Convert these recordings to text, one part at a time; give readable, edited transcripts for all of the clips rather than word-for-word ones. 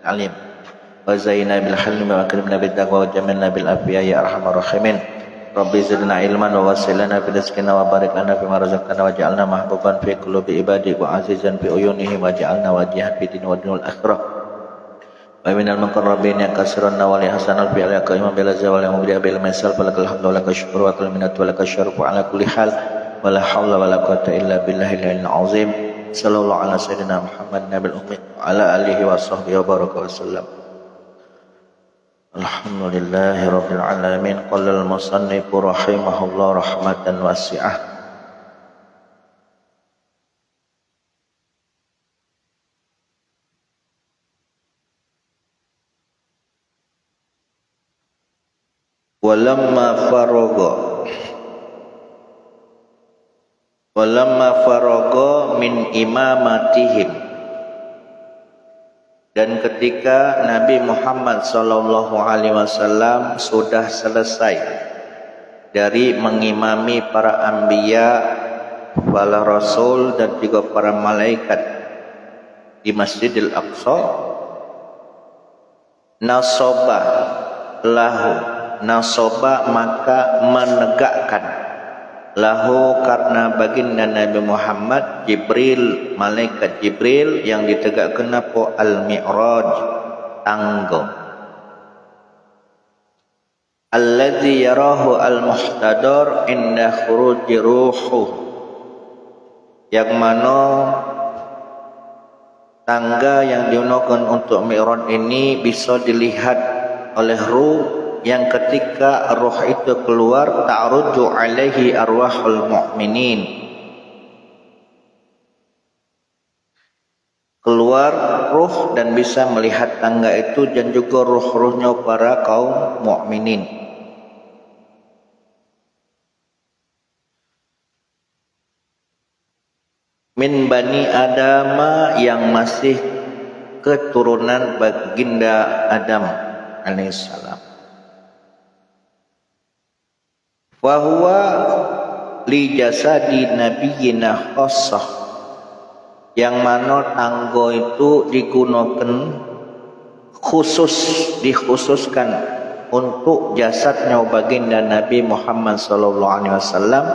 alim wa zayyina bil hilmi wa akrimna bid taqwa wa jamilna bil afiyah ya arhamar rahimin. Rabbi zidna ilman wa wassilna fi rizqina wa barik lana fima razaqtana waj'alna mahbuban fi qulubi ibadik wa azizan fi uyunihim waj'alna wajihan fi din wa dunul akhirah wa minal muqarrabin ya kasirana wa li hasanal fi alaka imam bil zawal yang mubdi bil misal falakal hamdu wa lakal syukru wa lakal minnatu wa lakal syarfu ala kulli hal wa la haula wa la quwwata illa billahil aliyyil azim. Sallallahu ala sayyidina Muhammad nabil ummi wa ala alihi wa sahbihi wa baraka wa sallam. Alhamdulillahi rabbil alamin. Qala al-musannifu rahimahullah rahmatan wasi'ah. Walamma faragha min imamatihim, dan ketika Nabi Muhammad sallallahu alaihi wasallam sudah selesai dari mengimami para anbiya, para rasul dan juga para malaikat di Masjidil Aqsa, nasoba maka menegakkan lahu karena baginda Nabi Muhammad Jibril, malaikat Jibril yang ditegakkan apa al-mi'raj, tangga alladzi yarahu al-muhtadar inda khuruji ruhu, yang mana tangga yang digunakan untuk mi'raj ini bisa dilihat oleh ruh yang ketika roh itu keluar, ta'ruju alaihi arwahul mu'minin, keluar roh dan bisa melihat tangga itu dan juga roh-rohnya para kaum mukminin. Min bani Adama, yang masih keturunan baginda Adam alaihissalam. Wa huwa li jasadi nabiyina khassah, yang mana tangga itu digunakan dikhususkan untuk jasadnya baginda Nabi Muhammad sallallahu alaihi wasallam,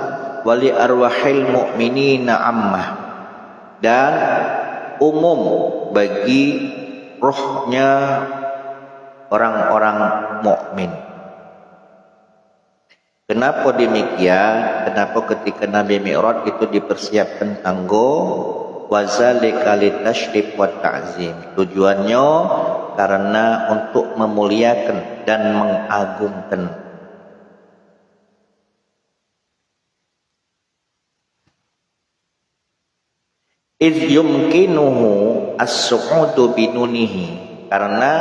wali arwahil mu'minina ammah, dan umum bagi rohnya orang-orang mukmin. Kenapa demikian? Kenapa ketika Nabi Mi'raj itu dipersiapkan tangga? Wazalika litashrif wa ta'zim. Tujuannya karena untuk memuliakan dan mengagungkan. Idh yumkinuhu as-su'udu bidunihi, karena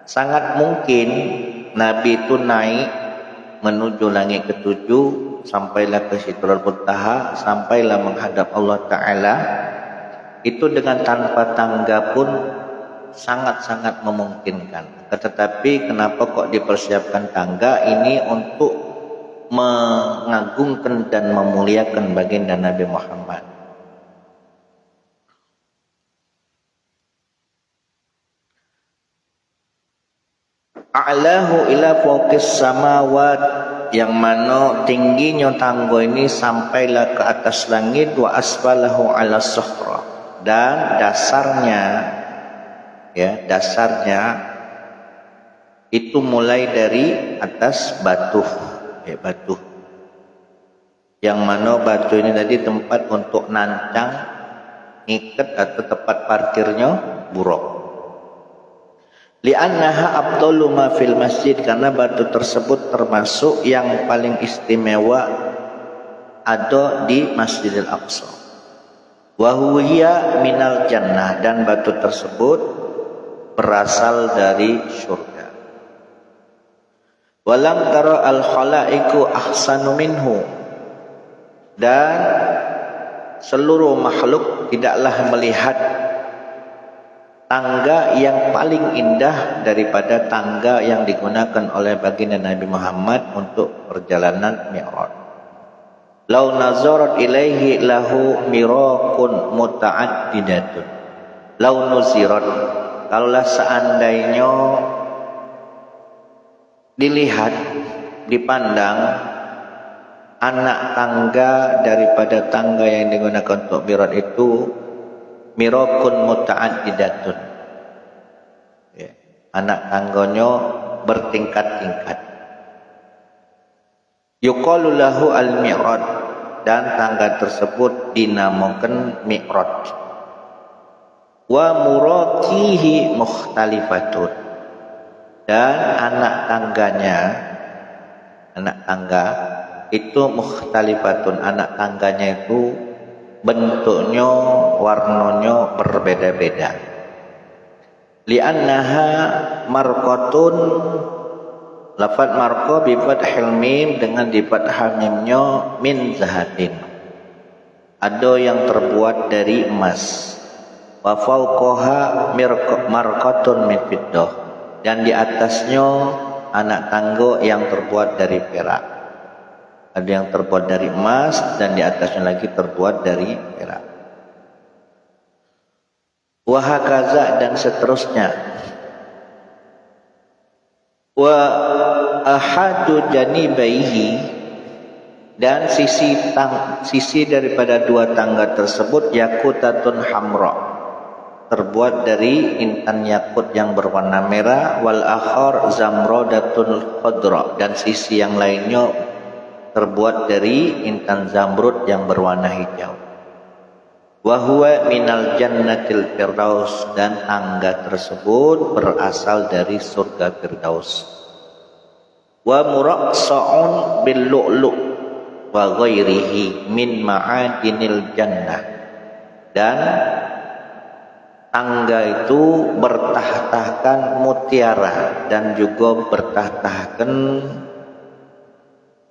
sangat mungkin Nabi itu naik menuju langit ketujuh, sampailah ke Sidratul Muntaha, sampailah menghadap Allah Ta'ala, itu dengan tanpa tangga pun sangat-sangat memungkinkan. Tetapi kenapa kok dipersiapkan tangga ini? Untuk mengagungkan dan memuliakan baginda Nabi Muhammad. A'lahu ila fawqis samawat, yang mana tingginya tangga ini sampailah ke atas langit, wa asfalahu ala suhra, dan dasarnya itu mulai dari atas batu, yang mana batu ini tadi tempat untuk nancang, ikat atau tempat parkirnya buruk. Li'annaha abdalu ma fil masjid, karena batu tersebut termasuk yang paling istimewa ada di Masjidil Aqsa. Wa huwa minal jannah, dan batu tersebut berasal dari surga. Walam tara al khalaiqu ahsanu minhu, dan seluruh makhluk tidaklah melihat tangga yang paling indah daripada tangga yang digunakan oleh baginda Nabi Muhammad untuk perjalanan Mi'raj. Lau nazarat ilaihi lahu miraqun muta'addidatun. Lau nuzirat, kalaulah seandainya dilihat, dipandang anak tangga daripada tangga yang digunakan untuk mi'raj itu mirakun muta'addidatun, ya, anak tangganya bertingkat-tingkat. Yuqalu lahu al-mi'raj, dan tangga tersebut dinamakan mi'raj. Wa muraqihi mukhtalifatun, dan anak tangga itu mukhtalifatun, anak tangganya itu bentuknya, warnanya berbeda-beda. Li'annaha marqatun, lafaz marqa bi fathil mim, dengan di fathah mimnya, min zahabin, ada yang terbuat dari emas. Wa fawqaha marqatun min fiddah, dan di atasnya anak tangga yang terbuat dari perak. Ada yang terbuat dari emas dan di atasnya lagi terbuat dari perak. Wa hakaza, dan seterusnya. Wa ahadu janibaihi, dan sisi daripada dua tangga tersebut yakutatun hamra, terbuat dari intan yakut yang berwarna merah. Wal akhar zamrodatun khadra, dan sisi yang lainnya terbuat dari intan zamrud yang berwarna hijau. Wa huwa minal jannatil firdaus, dan tangga tersebut berasal dari surga firdaus. Wa muraqsa'un bil lu'lu' wa ghairihi min ma'adinil jannah, dan tangga itu bertahtakan mutiara dan juga bertahtakan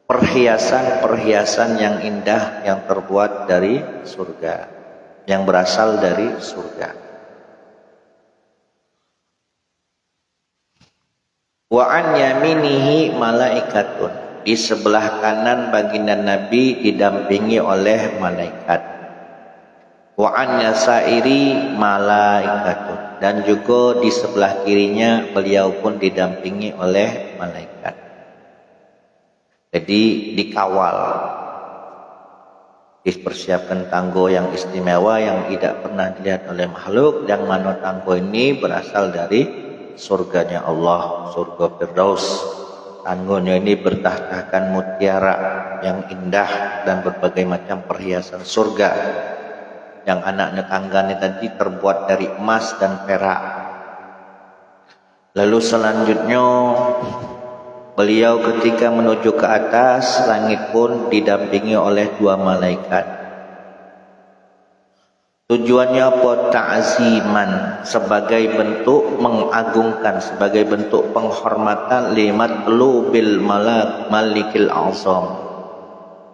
perhiasan-perhiasan yang indah yang terbuat dari surga, yang berasal dari surga. Wa an yaminihi malaikatun, di sebelah kanan baginda Nabi didampingi oleh malaikat. Wa an yasairi malaikatun, dan juga di sebelah kirinya beliau pun didampingi oleh malaikat. Jadi dikawal, dipersiapkan tangga yang istimewa yang tidak pernah dilihat oleh makhluk, yang mana tangga ini berasal dari surganya Allah, surga Firdaus. Tangganya ini bertahtakan mutiara yang indah dan berbagai macam perhiasan surga. Yang anaknya tangganya tadi terbuat dari emas dan perak. Lalu selanjutnya beliau ketika menuju ke atas, langit pun didampingi oleh dua malaikat. Tujuannya apa? Ta'ziman, sebagai bentuk mengagungkan, sebagai bentuk penghormatan limat lubil malikil azam,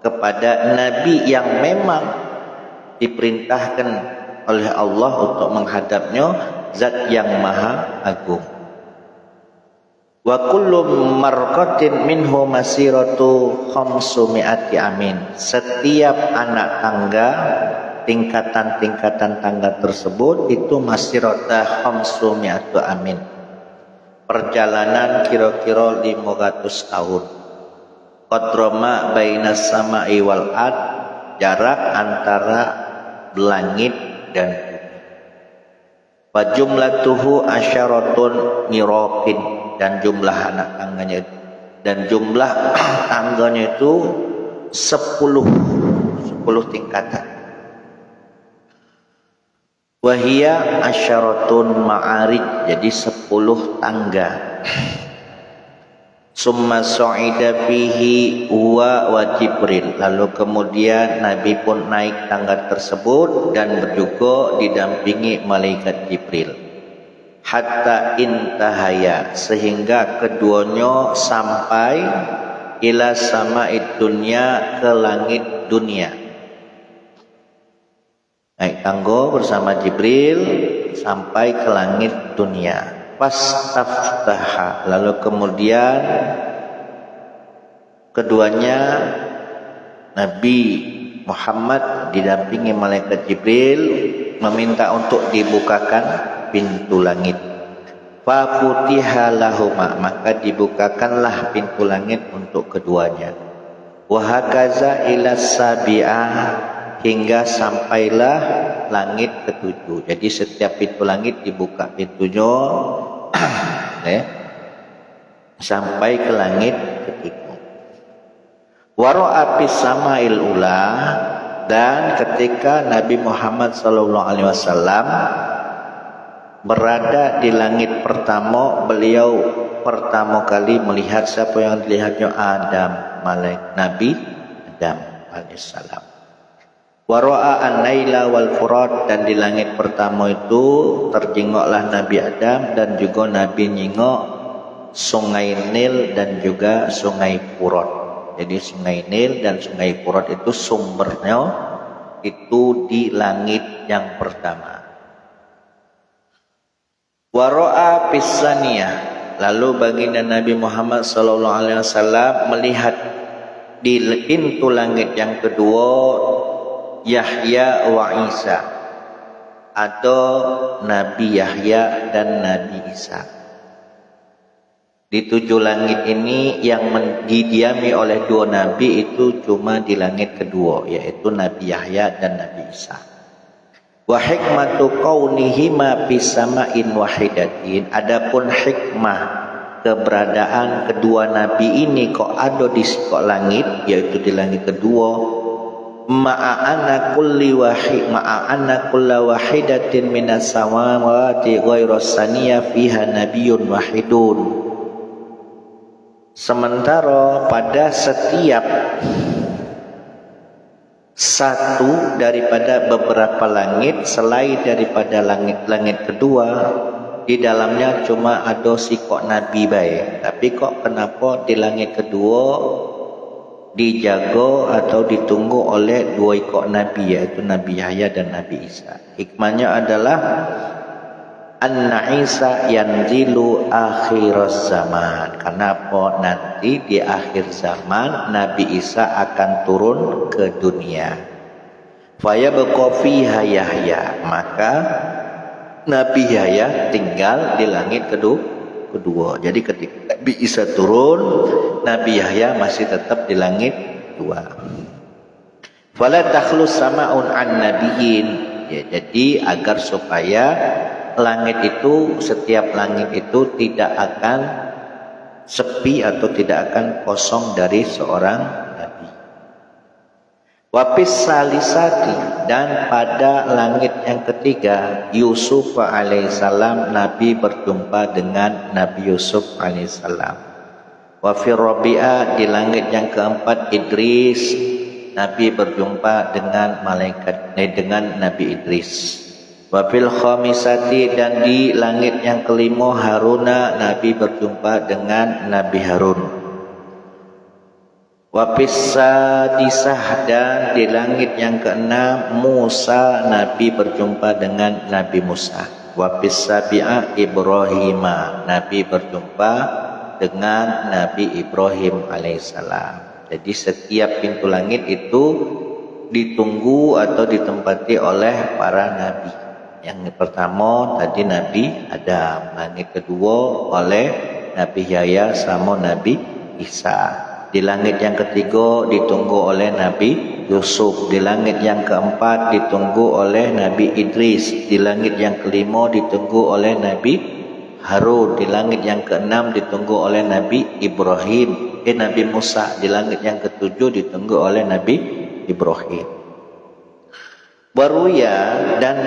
kepada nabi yang memang diperintahkan oleh Allah untuk menghadapnya, zat yang maha agung. Wa kullu marqatin minhu masiratu 500 amin. Setiap anak tangga, tingkatan-tingkatan tangga tersebut itu masirata 500 amin. Perjalanan kira-kira 500 tahun. Qadrama bainas sama'i wal ard, jarak antara langit dan bumi. Wa jumlatuhu asyaratun miraqin, dan jumlah anak tangganya, dan jumlah tangganya itu 10 tingkatan. Wahia asyaratun ma'arij, jadi 10 tangga. Summa su'ida fihi huwa wa Jibril, lalu kemudian Nabi pun naik tangga tersebut dan juga didampingi malaikat Jibril. Hatta intahaya, sehingga keduanya sampai ila sama'id dunya, ke langit dunia. Naik tangga bersama Jibril sampai ke langit dunia. Fastaftaha, lalu kemudian keduanya, Nabi Muhammad didampingi malaikat Jibril, meminta untuk dibukakan pintu langit. Fa futiha lahuma, maka dibukakanlah pintu langit untuk keduanya. Wa hakaza ila sabi'ah, hingga sampailah langit ketujuh. Jadi setiap pintu langit dibuka pintunya sampai ke langit ketujuh. Wa ra'a fis sama'il ula, dan ketika Nabi Muhammad SAW berada di langit pertama, beliau pertama kali melihat siapa yang dilihatnya? Adam, Nabi Adam alaihissalam. Wa ra'a an-naila wal furat, dan di langit pertama itu terjengoklah Nabi Adam dan juga Nabi nyengok sungai Nil dan juga sungai Furat. Jadi sungai Nil dan sungai Furat itu sumbernya itu di langit yang pertama. Wa ra'a fis saniyah, lalu baginda Nabi Muhammad SAW melihat di pintu langit yang kedua Yahya wa Isa, atau Nabi Yahya dan Nabi Isa. Di 7 langit ini yang didiami oleh 2 nabi itu cuma di langit kedua, yaitu Nabi Yahya dan Nabi Isa. Wa hikmatu kaunihima fis sama'in wahidatin, adapun hikmah keberadaan kedua nabi ini kok ada di langit, yaitu di langit kedua, ma'ana kulli wahidatin minas samawati ghairas saniyah fiha nabiyyun wahidun. Sementara pada setiap satu daripada beberapa langit selain daripada langit kedua, di dalamnya cuma ada si kok nabi baik. Tapi kok kenapa di langit kedua dijaga atau ditunggu oleh 2 ekor nabi, yaitu Nabi Yahya dan Nabi Isa? Hikmahnya adalah Anna Isa yanzilu akhiraz zaman. Kenapa nanti di akhir zaman Nabi Isa akan turun ke dunia. Fayabqa fiha Yahya, maka Nabi Yahya tinggal di langit kedua. Jadi ketika Nabi Isa turun, Nabi Yahya masih tetap di langit 2. Fala takhlus sama'un an nabiyyin, ya, jadi agar supaya langit itu, setiap langit itu tidak akan sepi atau tidak akan kosong dari seorang nabi. Wapis salisati, dan pada langit yang ketiga Yusuf alaihissalam, Nabi berjumpa dengan Nabi Yusuf alaihissalam. Wafir Rabi'ah, di langit yang keempat Idris, Nabi berjumpa dengan dengan Nabi Idris. Wafil khamisati, dan di langit yang kelima Haruna, Nabi berjumpa dengan Nabi Harun. Wafis sadisah, dan di langit yang keenam Musa, Nabi berjumpa dengan Nabi Musa. Wafis sabi'ah Ibrahimah, Nabi berjumpa dengan Nabi Ibrahim alaihissalam. Jadi setiap pintu langit itu ditunggu atau ditempati oleh para nabi. Yang pertama tadi Nabi Adam, langit kedua oleh Nabi Yahya sama Nabi Isa. Di langit yang ketiga ditunggu oleh Nabi Yusuf. Di langit yang keempat ditunggu oleh Nabi Idris. Di langit yang kelima ditunggu oleh Nabi Harun. Di langit yang keenam ditunggu oleh Nabi Ibrahim. Nabi Musa. Di langit yang ketujuh ditunggu oleh Nabi Ibrahim. Baruya, dan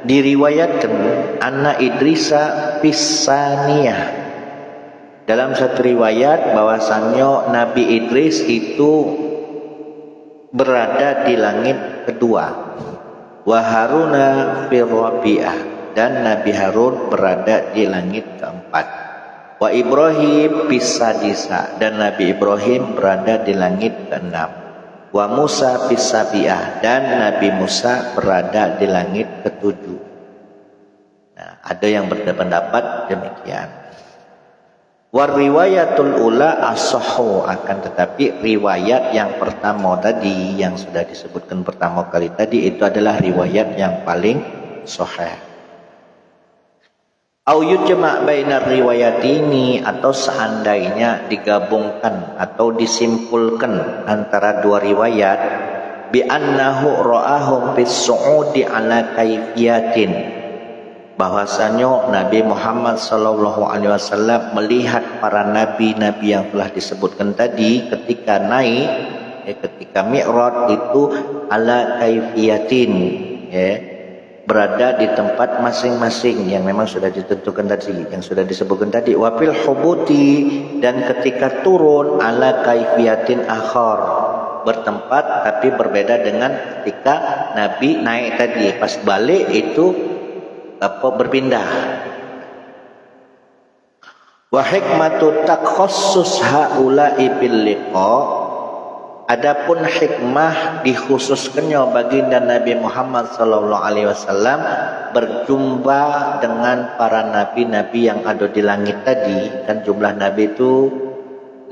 diriwayatkan anna Idrisa pisaniyah, dalam satu riwayat bahwasannya Nabi Idris itu berada di langit kedua. Wa Haruna fil Rabi'ah, dan Nabi Harun berada di langit keempat. Wa Ibrahim pisadisa, dan Nabi Ibrahim berada di langit keenam. Wa Musa fis sabi'ah, dan Nabi Musa berada di langit ketujuh. Nah, ada yang berpendapat demikian. War riwayatul ula as-sahhu, akan tetapi riwayat yang pertama tadi yang sudah disebutkan pertama kali tadi itu adalah riwayat yang paling sahih. Au yujma' bainar riwayatini, atau seandainya digabungkan atau disimpulkan antara dua riwayat, bi annahu ra'ahum bis su'udi ala kaifiyatin, bahwasanya Nabi Muhammad sallallahu alaihi wasallam melihat para nabi-nabi yang telah disebutkan tadi ketika naik, ketika mi'raj itu ala kaifiyatin, berada di tempat masing-masing yang memang sudah ditentukan tadi, yang sudah disebutkan tadi. Wafil hubuti, dan ketika turun ala kaifiyatin akhar, bertempat tapi berbeda dengan ketika Nabi naik tadi. Pas balik itu berpindah. Wa hikmatu takhassus haula'i bil liqa, adapun hikmah dikhususkannya baginda Nabi Muhammad sallallahu alaihi wasallam berjumpa dengan para nabi-nabi yang ada di langit tadi. Kan jumlah nabi itu,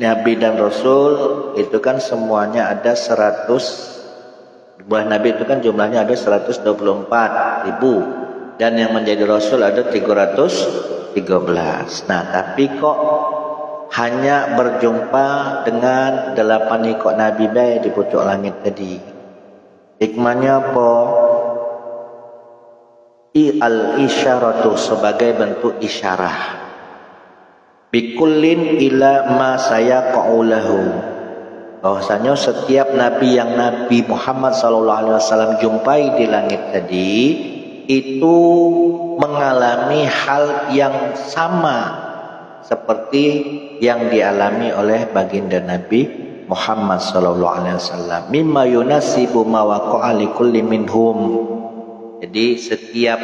nabi dan rasul itu kan semuanya ada 100. Jumlah nabi itu kan jumlahnya ada 124.000, dan yang menjadi rasul ada 313. Nah, tapi kok hanya berjumpa dengan 8 ikut nabi baik di pucuk langit tadi? Hikmahnya apa? Al-isyaratu, sebagai bentuk isyarah. Bikullin ila ma sayaqaulahu, bahwasanya setiap nabi yang Nabi Muhammad sallallahu alaihi wasallam jumpai di langit tadi itu mengalami hal yang sama seperti yang dialami oleh baginda Nabi Muhammad sallallahu alaihi wasallam. Mimma yunasibu ma waqa'a likulli minhum. Jadi setiap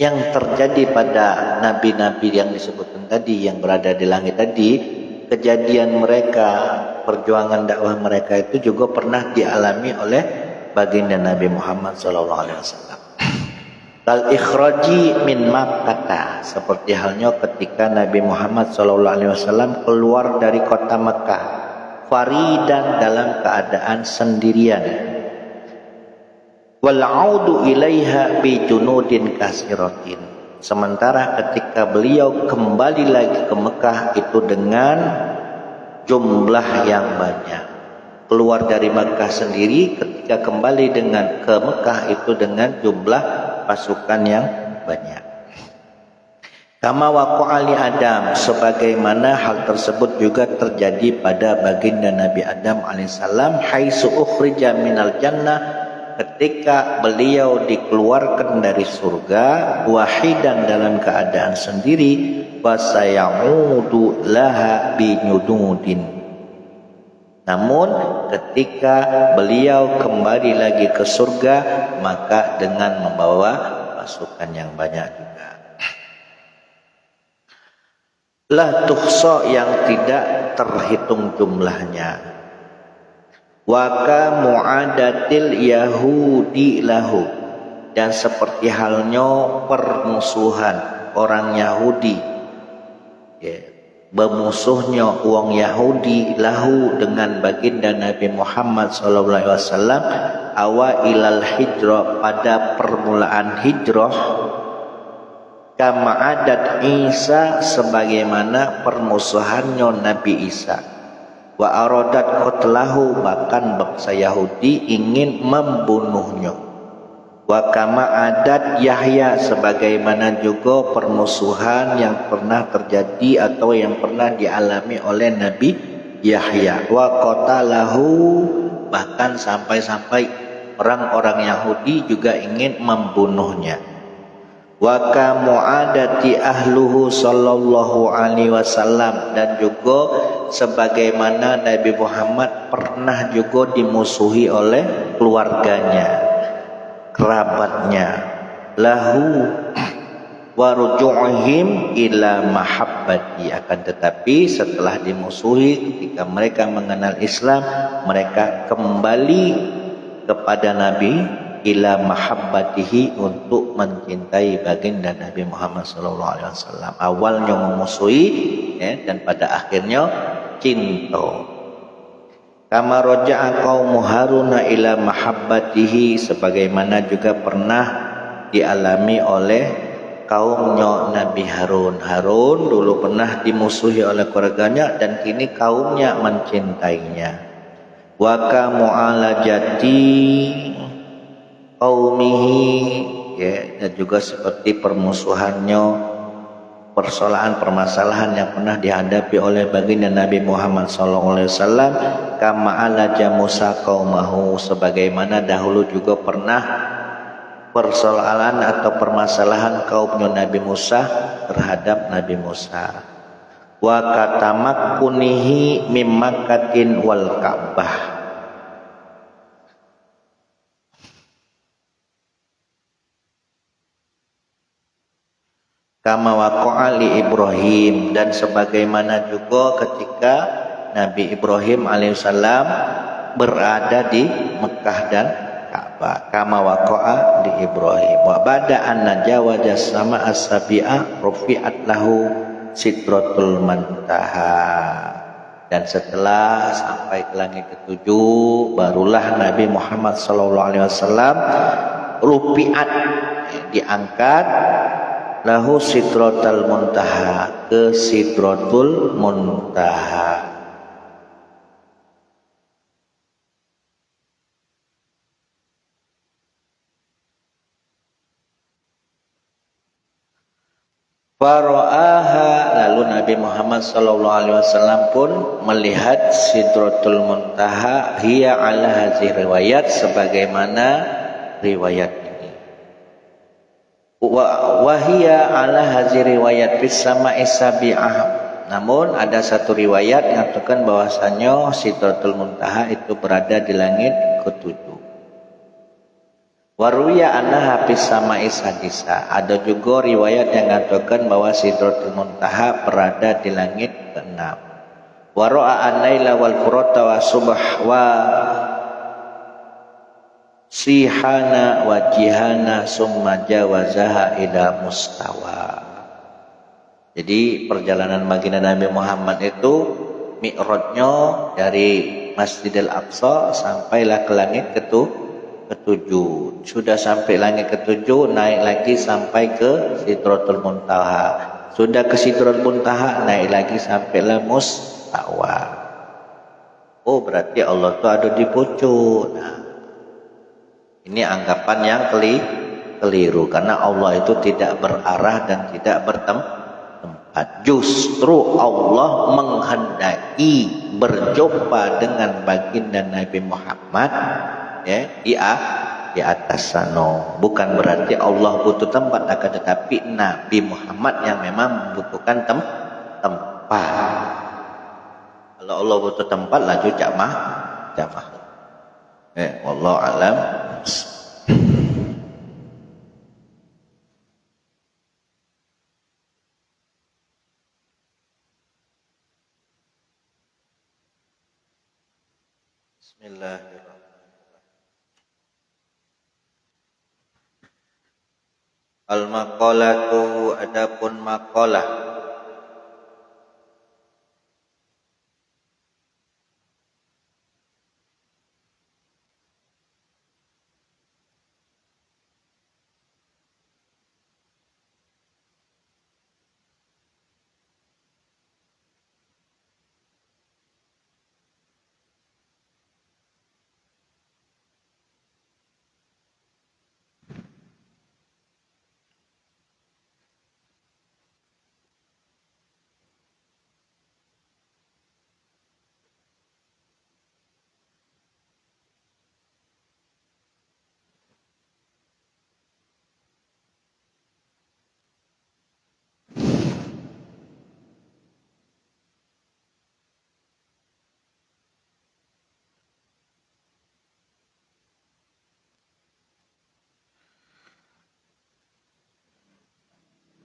yang terjadi pada nabi-nabi yang disebutkan tadi, yang berada di langit tadi, kejadian mereka, perjuangan dakwah mereka itu juga pernah dialami oleh baginda Nabi Muhammad sallallahu alaihi wasallam. Al-ikhraji min Makkah, seperti halnya ketika Nabi Muhammad SAW keluar dari kota Makkah, faridan, dalam keadaan sendirian, wal audu ilaiha bi junudin kasiratin, sementara ketika beliau kembali lagi ke Mekah itu dengan jumlah yang banyak. Keluar dari Mekah sendiri, ketika kembali dengan ke Mekah itu dengan jumlah pasukan yang banyak. Kama waqa'a li Adam, sebagaimana hal tersebut juga terjadi pada baginda Nabi Adam alaihissalam, haitsu ukhrija minal jannah, ketika beliau dikeluarkan dari surga, wahidan, dalam keadaan sendiri, wa sayaudu laha binyududin. Namun ketika beliau kembali lagi ke surga, maka dengan membawa pasukan yang banyak juga. La tuhsa, yang tidak terhitung jumlahnya. Wa ka mu'adatil yahudi lahu, dan seperti halnya permusuhan orang Yahudi, bermusuhnya uang Yahudi lahu dengan baginda Nabi Muhammad SAW awailal hijrah, pada permulaan hijrah, kama adat Isa, sebagaimana permusuhannya Nabi Isa, wa aradat qatlahu, bahkan bangsa Yahudi ingin membunuhnya, wa kama adat Yahya, sebagaimana juga permusuhan yang pernah terjadi atau yang pernah dialami oleh Nabi Yahya, wa qatalahu, bahkan sampai-sampai orang-orang Yahudi juga ingin membunuhnya, wa kamu adati ahluhu sallallahu alaihi wasallam, dan juga sebagaimana Nabi Muhammad pernah juga dimusuhi oleh keluarganya, kerabatnya, lahu wa ruju'ihim ila mahabbati, akan tetapi setelah dimusuhi, ketika mereka mengenal Islam, mereka kembali kepada Nabi, ila mahabbatihi, untuk mencintai baginda Nabi Muhammad SAW. Awalnya memusuhi, dan pada akhirnya cinta. Kama raja'a qaumu Haruna ila mahabbatihi, sebagaimana juga pernah dialami oleh kaumnya Nabi Harun. Harun dulu pernah dimusuhi oleh keluarganya dan kini kaumnya mencintainya. Wa ka mu'alajati qaumihi, ya, dan juga seperti permusuhannya, permasalahan yang pernah dihadapi oleh baginda Nabi Muhammad SAW, kama alaja Musa qaumahu, sebagaimana dahulu juga pernah persoalan atau permasalahan kaumnya Nabi Musa terhadap Nabi Musa. Wa katamakkunihi mim Makkatin wal Ka'bah, kama waqa'a li Ibrahim, dan sebagaimana juga ketika Nabi Ibrahim alaihissalam berada di Mekah dan Ka'bah, kama waqa'a li Ibrahim. Wa ba'da an najawaza sama as-sabi'a rufi'at lahu sidratul muntaha, dan setelah sampai ke langit ketujuh barulah Nabi Muhammad SAW rufi'at, diangkat, lahu sidratul muntaha, ke sidratul muntaha. Fara'aha, lalu Nabi Muhammad SAW pun melihat sidratul muntaha, hiya ala hadhihi riwayat, sebagaimana riwayat ini. Wahia ala hazi riwayat bis sama'i sabi'ah. Namun ada satu riwayat yang mengatakan bahwasanya Sidratul Muntaha itu berada di langit ketujuh. Waruya annaha bis sama'i sadisa. Ada juga riwayat yang mengatakan bahwa Sidratul Muntaha berada di langit keenam. Wara'a an-laila wal furata wa subh wa sihana wajihana summa jawazaha ila mustawa. Jadi perjalanan baginda Nabi Muhammad itu mi'rajnya dari Masjidil Aqsa sampailah ke langit ketujuh. Sudah sampai langit ketujuh, naik lagi sampai ke Sidratul Muntaha. Sudah ke Sidratul Muntaha, naik lagi sampailah mustawa. Oh, berarti Allah itu ada di pucuk. Nah, ini anggapan yang keliru, karena Allah itu tidak berarah dan tidak bertempat. Justru Allah menghendaki berjumpa dengan baginda Nabi Muhammad, ya, di atas sana. Bukan berarti Allah butuh tempat, akan tetapi Nabi Muhammad yang memang membutuhkan tempat. Kalau Allah butuh tempat, laju jamah. Wallahu alam. Bismillahirrahmanirrahim. Al-maqalatu, adapun maqalah.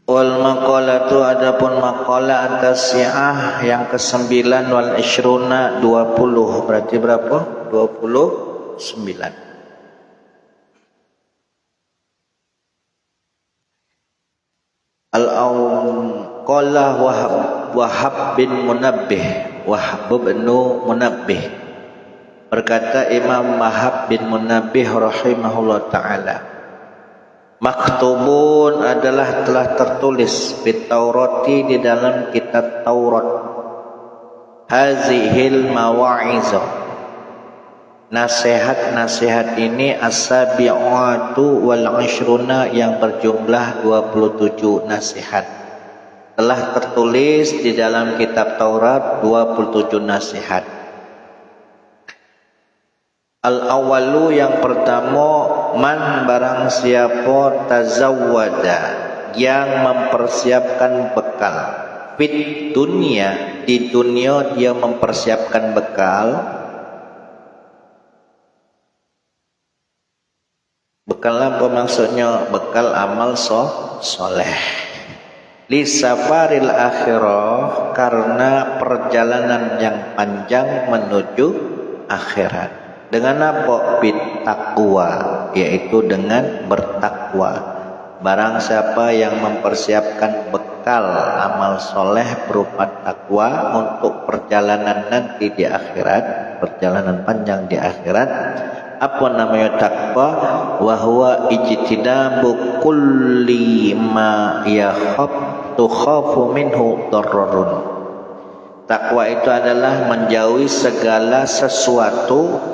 Wal maqalatu, adapun maqalah at-tasi'ah yang ke-9, wal ishruna 20. Berarti berapa? 29. Al-qala Wahab bin Munabbih, Wahab bin Munabbih, berkata Imam Wahab bin Munabbih rahimahullah ta'ala, Maktubun adalah telah tertulis fit Taurati di dalam kitab Taurat. Hazihil mawa'izah, nasihat-nasihat ini as-sabi'atu wal 'ashruna yang berjumlah 27 nasihat. Telah tertulis di dalam kitab Taurat 27 nasihat. Al-awwalu yang pertama, man barang siapa tazawwada yang mempersiapkan bekal. Fit dunia, di dunia dia mempersiapkan bekal. Bekal apa maksudnya? Bekal amal soleh. Li safaril akhirah, karena perjalanan yang panjang menuju akhirat. Dengan apa? Bit taqwa, yaitu dengan bertakwa. Barang siapa yang mempersiapkan bekal amal soleh berupa takwa untuk perjalanan nanti di akhirat, perjalanan panjang di akhirat. Apa namanya takwa? Wahwa ijtinabu kulli ma tukhafu minhu dararun. Takwa itu adalah menjauhi segala sesuatu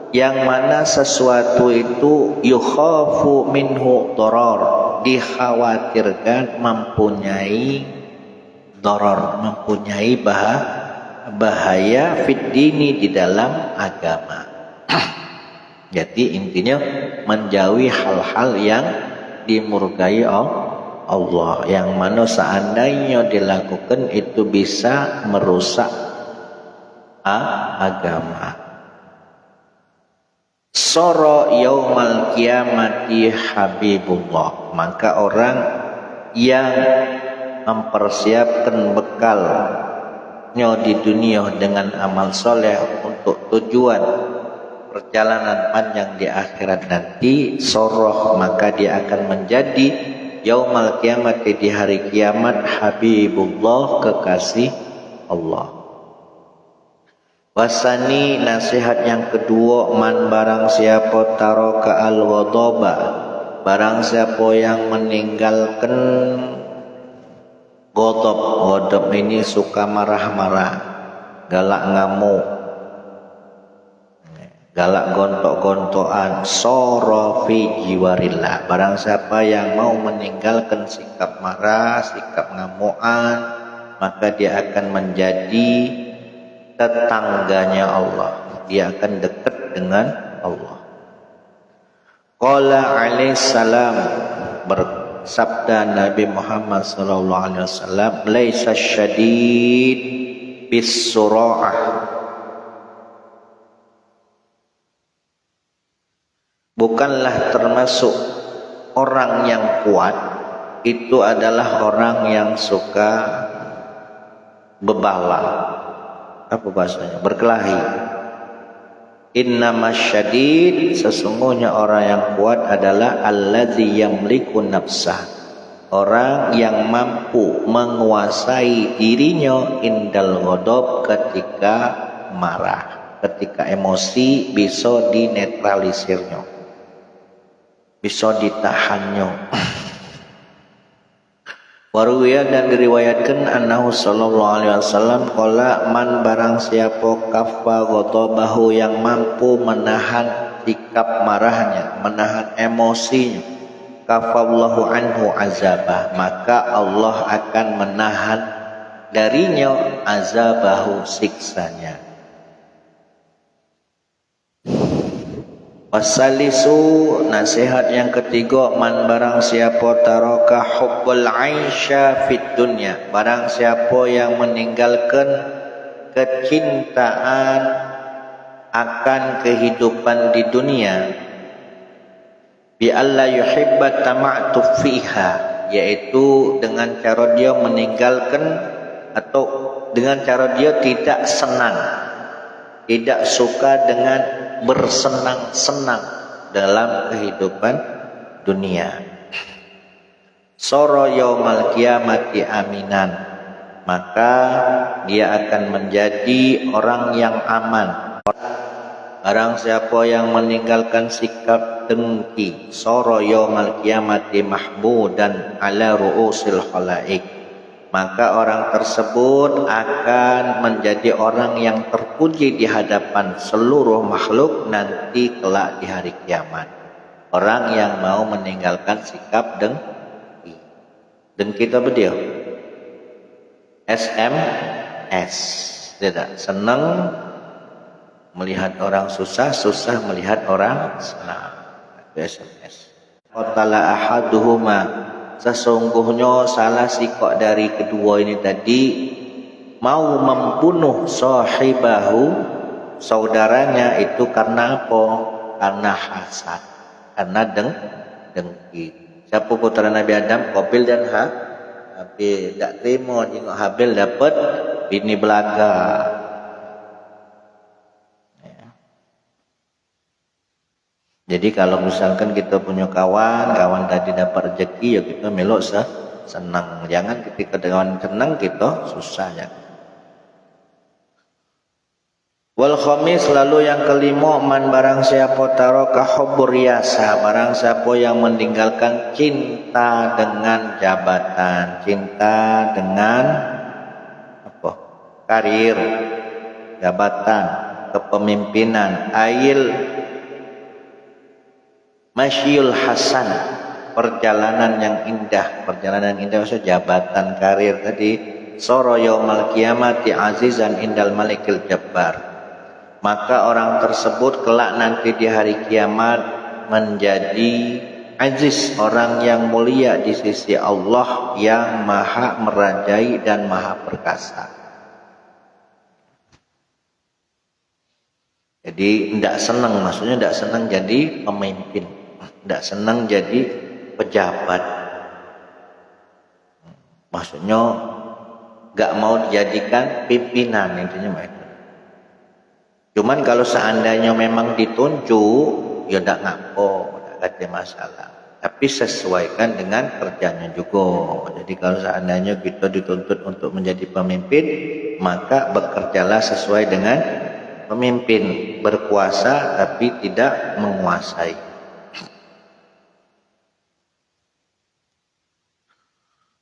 yang mana sesuatu itu yukhafu minhu darar, dikhawatirkan mempunyai darar, mempunyai bahaya fid dini, di dalam agama. Jadi intinya menjauhi hal-hal yang dimurkai Allah, yang mana seandainya dilakukan itu bisa merusak agama. Soro yaumal kiamati habibullah, maka orang yang mempersiapkan bekalnya di dunia dengan amal soleh untuk tujuan perjalanan panjang di akhirat nanti, soroh, maka dia akan menjadi yaumal kiamati, di hari kiamat, habibullah, kekasih Allah. Wasani, nasihat yang kedua, man barang siapa taraka al-ghadaba, barang siapa yang meninggalkan ghadab ini suka marah-marah, galak ngamuk, galak gontok-gontokan, sara fi jiwarillah, barang siapa yang mau meninggalkan sikap marah, sikap ngamukan, maka dia akan menjadi tetangganya Allah, dia akan dekat dengan Allah. Qala alaihi salam, bersabda Nabi Muhammad sallallahu alaihi wasallam, laisa syadid bis sura'ah, bukanlah termasuk orang yang kuat itu adalah orang yang suka bebala. Apa bahasanya? Berkelahi. Innamasyadid, sesungguhnya orang yang kuat adalah allazi yamliku nafsah, orang yang mampu menguasai dirinya indal ghadab, ketika marah, ketika emosi bisa dinetralisirnya, bisa ditahannya. Waruya, dan diriwayatkan annahu sallallahu alaihi wasallam qala, man barang siapa kaffa ghadabahu, yang mampu menahan sikap marahnya, menahan emosinya, kafallahu anhu azabah, maka Allah akan menahan darinya azabahu, siksanya. Wasalisu, nasihat yang ketiga, man barang siapa taraka hubbul aisha fid dunya, barang siapa yang meninggalkan kecintaan akan kehidupan di dunia, bi alla yuhibba tama'tu fiha, yaitu dengan cara dia meninggalkan, atau dengan cara dia tidak senang, tidak suka dengan bersenang-senang dalam kehidupan dunia. Soro yaumal kiamati aminan, maka dia akan menjadi orang yang aman, barang siapa yang meninggalkan sikap dengki soro yaumal qiyamati mahmudan ala ru'usil khalaik, maka orang tersebut akan menjadi orang yang terpuji di hadapan seluruh makhluk nanti kelak di hari kiamat. Orang yang mau meninggalkan sikap dengki. Dengki itu apa dia? SMS. Tidak senang melihat orang susah, susah melihat orang senang. Itu SMS. Qatala ahaduhuma, sesungguhnya salah sikok dari kedua ini tadi mau membunuh sahibahu, saudaranya itu karena apa? Karena hasad, karena dengki. Siapa putra Nabi Adam? Qabil dan Habil. Tak terima tengok Habil dapat bini belaga. Jadi kalau misalkan kita punya kawan tadi dapat rezeki, ya kita melok senang. Jangan ketika kawan senang kita susah ya. Wal khamis, lalu yang kelima, man barang siapa taraka hubbur riyasa, barang siapa yang meninggalkan cinta dengan jabatan, cinta dengan apa? Karir, jabatan, kepemimpinan, ail masyul hasan, perjalanan yang indah. Perjalanan indah maksudnya jabatan, karir tadi. Soro yaumal qiyamati azizan indal malikil jabbar, maka orang tersebut kelak nanti di hari kiamat menjadi aziz, orang yang mulia di sisi Allah yang maha merajai dan maha perkasa. Jadi tidak senang, maksudnya tidak senang jadi pemimpin, tidak senang jadi pejabat, maksudnya nggak mau dijadikan pimpinan, intinya mereka. Cuman kalau seandainya memang ditunjuk, ya tidak ngapo, tidak ada masalah. Tapi sesuaikan dengan kerjanya juga. Jadi kalau seandainya kita dituntut untuk menjadi pemimpin, maka bekerjalah sesuai dengan pemimpin, berkuasa tapi tidak menguasai.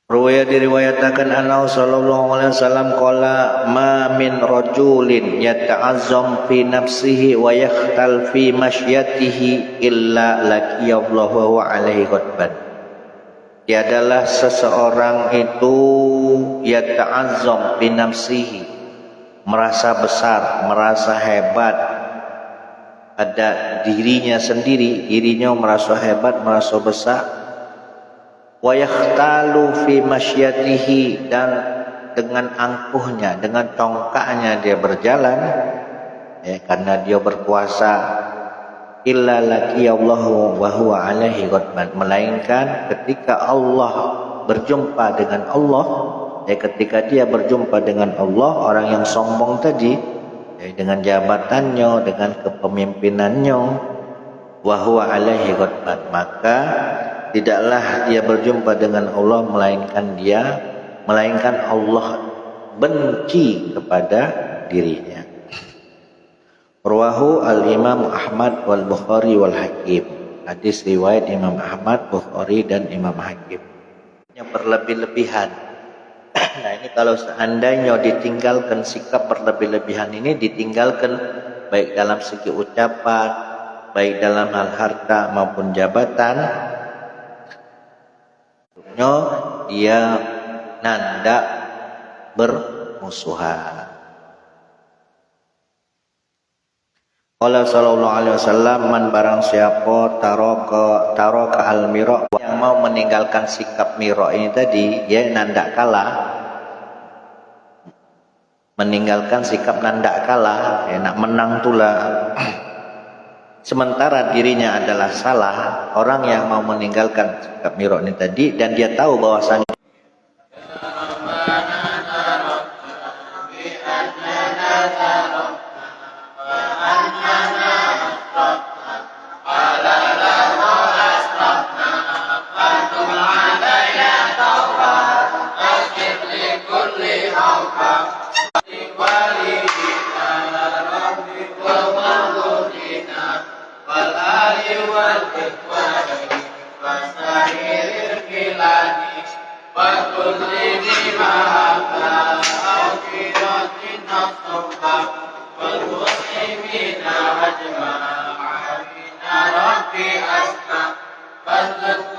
Ruwaya diriwayatakan annahu sallallahu alaihi wasallam qala ma min rajulin yata'azzam fi nafsihi wa yakhtal fi mashyatihi illa laqiyallahu wa alaihi ghadban. Tiadalah seseorang itu yata'azzam fi nafsihi, merasa besar, merasa hebat pada dirinya sendiri, dirinya merasa hebat, merasa besar. Wa yakhtalu fi masyatihi, dan dengan angkuhnya, dengan tongkaknya dia berjalan, karena dia berkuasa, illa laqiyallahu wa huwa alaihi ghadban, melainkan ketika Allah berjumpa dengan Allah, ketika dia berjumpa dengan Allah, orang yang sombong tadi, dengan jabatannya, dengan kepemimpinannya, wa huwa alaihi ghadban, maka tidaklah dia berjumpa dengan Allah melainkan Allah benci kepada dirinya. Rawahu al-Imam Ahmad wal Bukhari wal Hakim. Hadis riwayat Imam Ahmad, Bukhari dan Imam Hakim. Yang berlebih-lebihan. Nah, ini kalau seandainya ditinggalkan sikap berlebih-lebihan ini, ditinggalkan baik dalam segi ucapan, baik dalam hal harta maupun jabatan, dia nanda bermusuhan. Qala sallallahu alaihi wasallam, man barang siapa taraka al-mira, yang mau meninggalkan sikap mira ini tadi, ya nanda kalah, meninggalkan sikap nanda kalah, nak menang tulah. Sementara dirinya adalah salah, orang yang mau meninggalkan sikap mira ini tadi, dan dia tahu bahwasanya أنت